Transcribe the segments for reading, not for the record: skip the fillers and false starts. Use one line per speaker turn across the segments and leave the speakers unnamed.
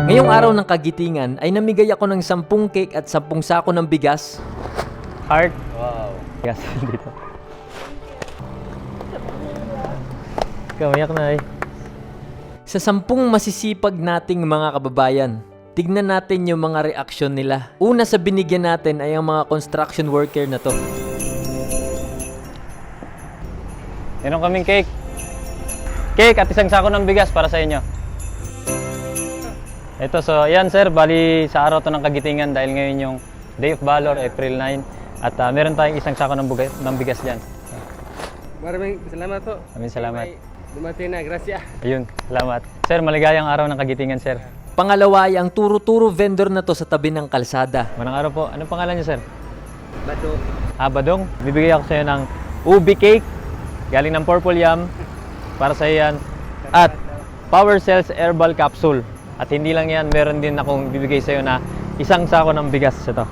Ngayong araw ng kagitingan ay namigay ako ng 10 cake at 10 sako ng bigas. Heart.
Wow.
Bigas dito. Kamayak na eh. Sa 10 masisipag nating mga kababayan, tignan natin yung mga reaksyon nila. Una sa binigyan natin ay ang mga construction worker na to.
Meron kaming cake. Cake at isang sako ng bigas para sa inyo. Ito, so yan sir, bali sa araw to ng kagitingan dahil ngayon yung Day of Valor, April 9. At meron tayong isang sako ng bigas dyan.
Maraming salamat po.
Maraming salamat.
May dumating na, grasya.
Ayun, salamat. Sir, maligayang araw ng kagitingan sir.
Pangalawa ay ang turo-turo vendor na to sa tabi ng kalsada.
Manang araw po. Anong pangalan niyo sir?
Bato.
Badong. Bibigay ako sa iyo ng ubi cake. Galing ng Purple Yam. Para sa iyo yan. At Power Cells Herbal Capsule. At hindi lang yan, meron din akong bibigay sa iyo na isang sako ng bigas. Ito.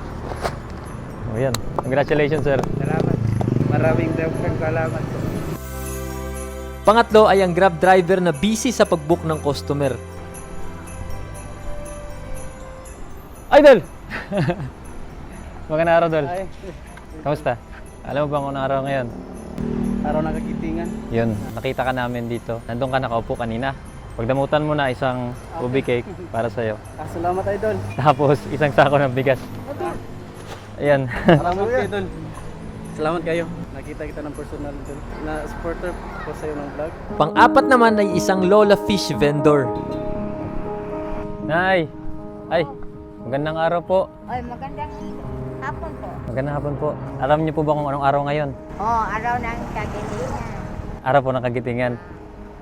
O yan. Congratulations sir.
Salamat. Maraming salamat po.
Pangatlo ay ang Grab driver na busy sa pag-book ng customer.
Idol! Magandang araw, Dol.
Ay,
Kamusta? Alam mo ba kung anong araw ngayon?
araw ng kagitingan.
Yun, nakita ka namin dito. Nandun ka nakaupo kanina. Pagdamutan mo na isang ubi cake para sa'yo.
Salamat idol.
Tapos isang sako ng bigas. Ayan.
Salamat kayo idol. Salamat kayo. Nakita kita ng personal idol. Na supporter ko sa iyo ng vlog.
Pang-apat naman ay isang Lola Fish vendor.
Nay! Ay! Magandang araw po.
Oy, magandang hapon po.
Magandang hapon po. Alam niyo po ba kung anong araw ngayon?
Oh, araw ng kagitingan.
Araw po ng kagitingan.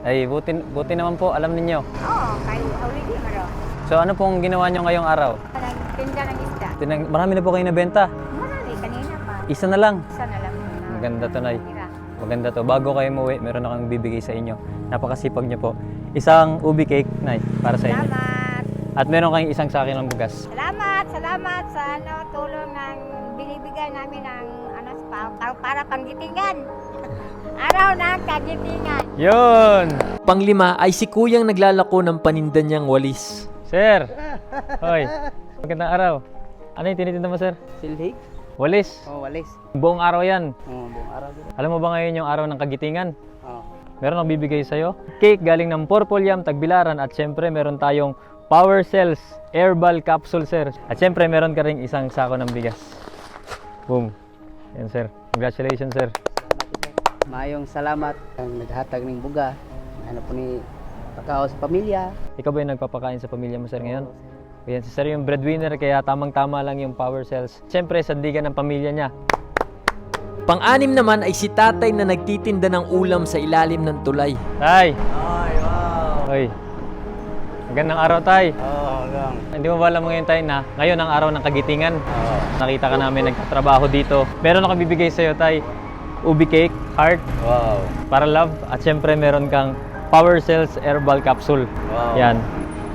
Ay, buti naman po, alam ninyo.
Oh, kay already maro.
So ano pong ginawa niyo ngayong araw?
Nagtinda ng isda.
Marami na po kayo nabenta.
Marami, kanina pa.
Isa na lang.
Isa na lang muna.
Maganda to, Nay.
Tira.
Maganda to. Bago kayo umuwi, meron akong bibigay sa inyo. Napakasipag niyo po. Isang ubi cake, Nay, para sa inyo.
Salamat.
At meron kayong isang sakin ng bugas.
Salamat sa tulong ng binibigay namin ng para panggitingan. Araw ng kagitingan.
Yun!
Panglima ay si Kuyang naglalako ng paninda niyang walis.
Sir! Hoy! Magandang araw. Ano yung tinitinda mo, sir?
Silhig?
Walis.
Oh, walis.
Buong araw yan.
Oh, buong araw din.
Alam mo ba ngayon yung araw ng kagitingan?
Oh.
Meron akong bibigay sa'yo. Cake galing ng Purple Yam, Tagbilaran. At syempre, meron tayong Power Cells Herbal Capsule, sir. At syempre, meron ka rin isang sako ng bigas. Boom. Yan, sir. Congratulations, sir.
Mayong salamat ang naghatag ng buga. Ano po ni pagkaon sa pamilya.
Ikaw ba yung nagpapakain sa pamilya mo, sir, ngayon? Yan, si sir yung breadwinner, kaya tamang-tama lang yung Power Cells. Syempre, sandigan ng pamilya niya.
Pang-anim naman ay si tatay na nagtitinda ng ulam sa ilalim ng tulay.
Tay!
Ay, wow.
Hoy! Magandang araw, tay.
Oh, gang.
Hindi mo ba alam ngayon, tay, na ngayon ang araw ng kagitingan?
Oh.
Nakita ka namin nagtatrabaho dito. Meron akong bibigay sa'yo, tay. Ubi cake, heart,
Wow.
para love. At syempre, meron kang Power Cells Herbal Capsule.
Wow.
Yan.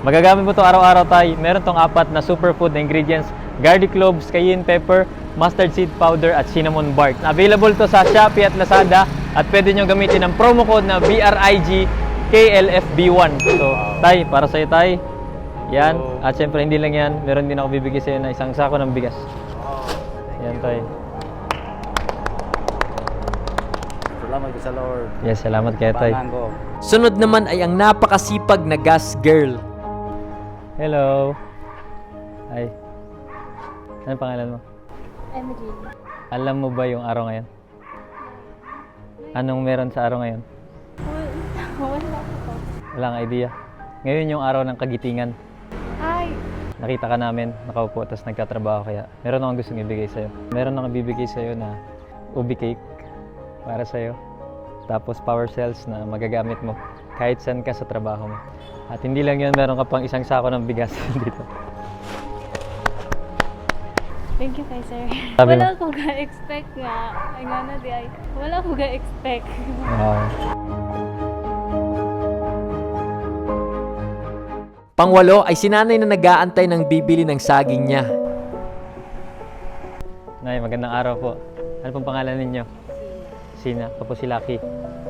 Magagamit mo to araw-araw, tay. Meron tong 4 na superfood na ingredients. Garlic cloves, cayenne pepper, mustard seed powder, at cinnamon bark. Available to sa Shopee at Lazada. At pwede nyo gamitin ang promo code na BRIG KLFB1. So, tay, para sa'yo, tay. Yan. At syempre, hindi lang yan. Meron din ako bibigay sa'yo na isang sako ng bigas. Yan, tay.
Salamat ko sa Lord.
Yes, salamat kayo, tay.
Pangan ko.
Sunod naman ay ang napakasipag na gas girl.
Hello. Hi. Anong pangalan mo?
MG.
Alam mo ba yung araw ngayon? Anong meron sa araw ngayon?
Wala po.
Wala kang idea. Ngayon yung araw ng kagitingan.
Ay,
Nakita ka namin, nakaupo, tapos nagtatrabaho, kaya meron akong gustong ibigay sa'yo. Meron akong bibigay sa'yo na ubi cake para sa'yo. Tapos Power Cells na magagamit mo kahit saan ka sa trabaho mo. At hindi lang yun, meron ka pang isang sako ng bigas dito.
Thank you kay sir.
Sabi
Wala
mo?
ko ga-expect nga. Ay nga na di ay. Wala ko ga-expect.
Wow.
Pangwalo ay si nanay na nag-aantay ng bibili ng saging niya.
Nay, magandang araw po. Ano pong pangalan ninyo? Sina. Ako po si Lucky.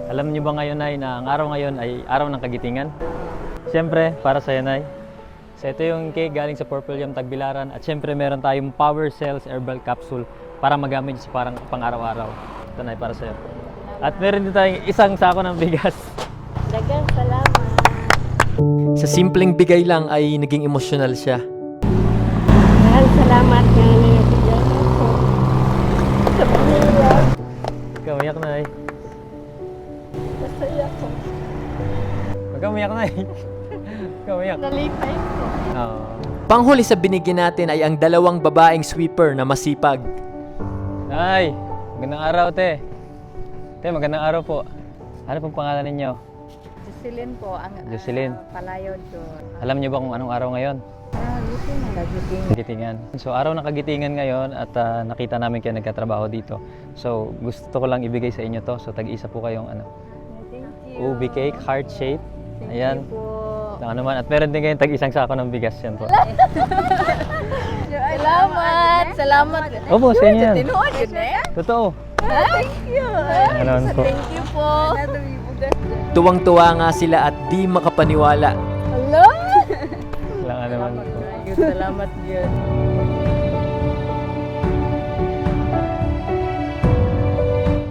Alam niyo ba ngayon, Nay, na ang araw ngayon ay araw ng kagitingan? Siyempre, para sa'yo, Nay, So ito yung cake galing sa Purple Yam Tagbilaran. At syempre meron tayong Power Cells Herbal Capsule para magamit sa parang pang-araw-araw. Ito na para sa'yo. At meron din tayong isang sako ng bigas.
Dagang salamat.
Sa simpleng bigay lang ay naging emosyonal siya.
Mahal salamat nga nilibigyan ako. Sa pamilya.
Ikaw, umiyak na eh.
Masaya ko.
Huwag kang umiyak na eh. Huwag kang umiyak.
Nalipay ko.
Oo.
Panghuli sa binigyan natin ay ang dalawang babaeng sweeper na masipag.
Nay, magandang araw, te. Te, magandang araw po. Ano pong pangalan ninyo?
Jocelyn po, ang
Jocelyn.
palayod doon.
Alam niyo ba kung anong araw ngayon?
Giting na giting.
Kagitingan. So, araw ng kagitingan ngayon at nakita namin kayo nagkatrabaho dito. So, gusto ko lang ibigay sa inyo to. So, tag-isa po kayong
Thank you.
ubi cake, heart shape.
Thank
Ayan.
you po.
Ano naman. At meron din kayong tag-isang sako ng bigas yan po.
Salamat! Salamat!
Opo, sa inyo yan.
Tinuod yun eh?
Totoo.
Thank you!
Ano po.
Thank you po!
Tuwang-tuwa nga sila at di makapaniwala.
Hello!
Lang naman po.
Salamat yun.